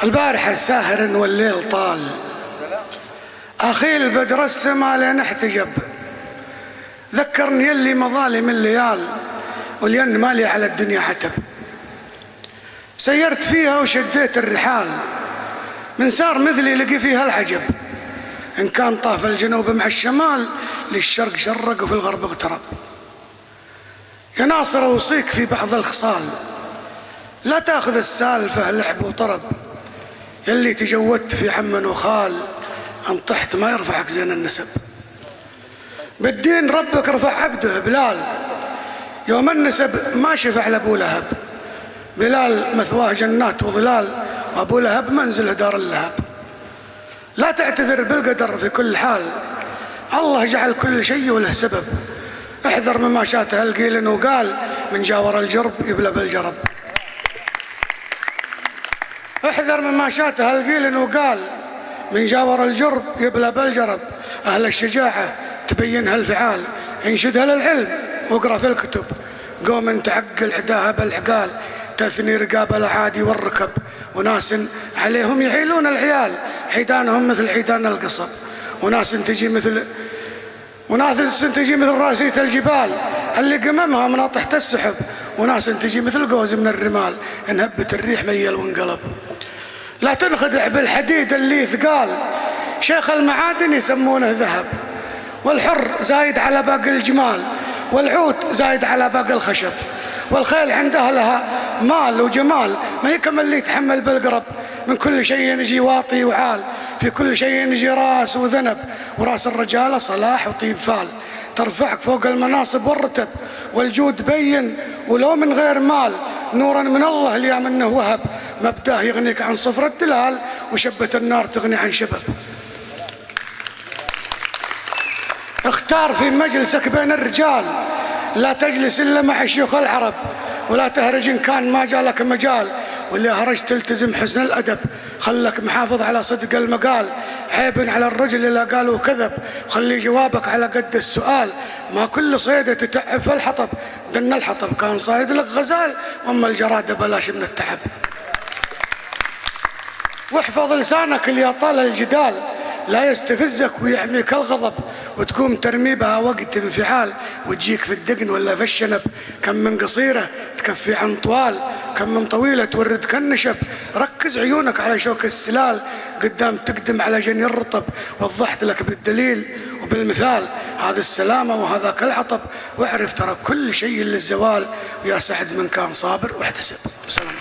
البارحة ساهر والليل طال، أخي البدر السما لين احتجب، ذكرني اللي مظالم الليال ولين مالي على الدنيا عتب. سيرت فيها وشديت الرحال، من سار مثلي لقي فيها العجب، إن كان طاف الجنوب مع الشمال للشرق شرق وفي الغرب اغترب. يا ناصر أوصيك في بعض الخصال، لا تاخذ السالفة لعب وطرب، يلي تجودت في عم وخال أن طحت ما يرفعك زين النسب. بالدين ربك رفع عبده بلال، يوم النسب ما شفع لأبو لهب. بلال مثواه جنات وظلال، وأبو لهب منزله دار اللهب. لا تعتذر بالقدر في كل حال، الله جعل كل شيء وله سبب. احذر مما شاته القيل وقال، من جاور الجرب يبلى بالجرب. احذر مما شاته القيل وقال، من جاور الجرب يبلى بالجرب. أهل الشجاعة تبينها الفعال، انشدها للعلم واقرأ في الكتب. قوم تعقل عداها بالعقال، تثني رقاب الأعادي والركب. وناس عليهم يحيلون العيال، حيدانهم مثل حيدان القصب. وناس تجي مثل راسية الجبال اللي قممها من تحت السحب. وناس تجي مثل قوز من الرمال، انهبت الريح ميل وانقلب. لا تنخدع بالحديد اللي ثقال، شيخ المعادن يسمونه ذهب. والحر زايد على باقي الجمال، والعود زايد على باقي الخشب. والخيل عندها لها مال وجمال، ما يكمل اللي يتحمل بالقرب. من كل شيء يجي واطي وعال، في كل شيء يجي راس وذنب. وراس الرجال صلاح وطيب فال، ترفعك فوق المناصب والرتب. والجود بين ولو من غير مال، نورا من الله اللي منه وهب. مبداه يغنيك عن صفر الدلال، وشبة النار تغني عن شبب. اختار في مجلسك بين الرجال، لا تجلس إلا مع شيوخ العرب. ولا تهرج إن كان ما جالك مجال، واللي هرج تلتزم حسن الأدب. خلك محافظ على صدق المقال، عيب على الرجل إلا قالوا كذب. خلي جوابك على قد السؤال، ما كل صيدة تتعب في الحطب. دن الحطب كان صايد لك غزال، واما الجرادة بلاش من التعب. واحفظ لسانك اللي طال الجدال، لا يستفزك ويعميك الغضب. وتقوم ترمي بها وقت انفعال، وتجيك في الدقن ولا في الشنب. كم من قصيرة تكفي عن طوال، كم من طويلة تورد كالنشب. ركز عيونك على شوك السلال، قدام تقدم على جني الرطب. وضحت لك بالدليل وبالمثال، هذا السلامة وهذاك العطب. واعرف ترى كل شيء للزوال، ويا سعد من كان صابر واحتسب. سلام.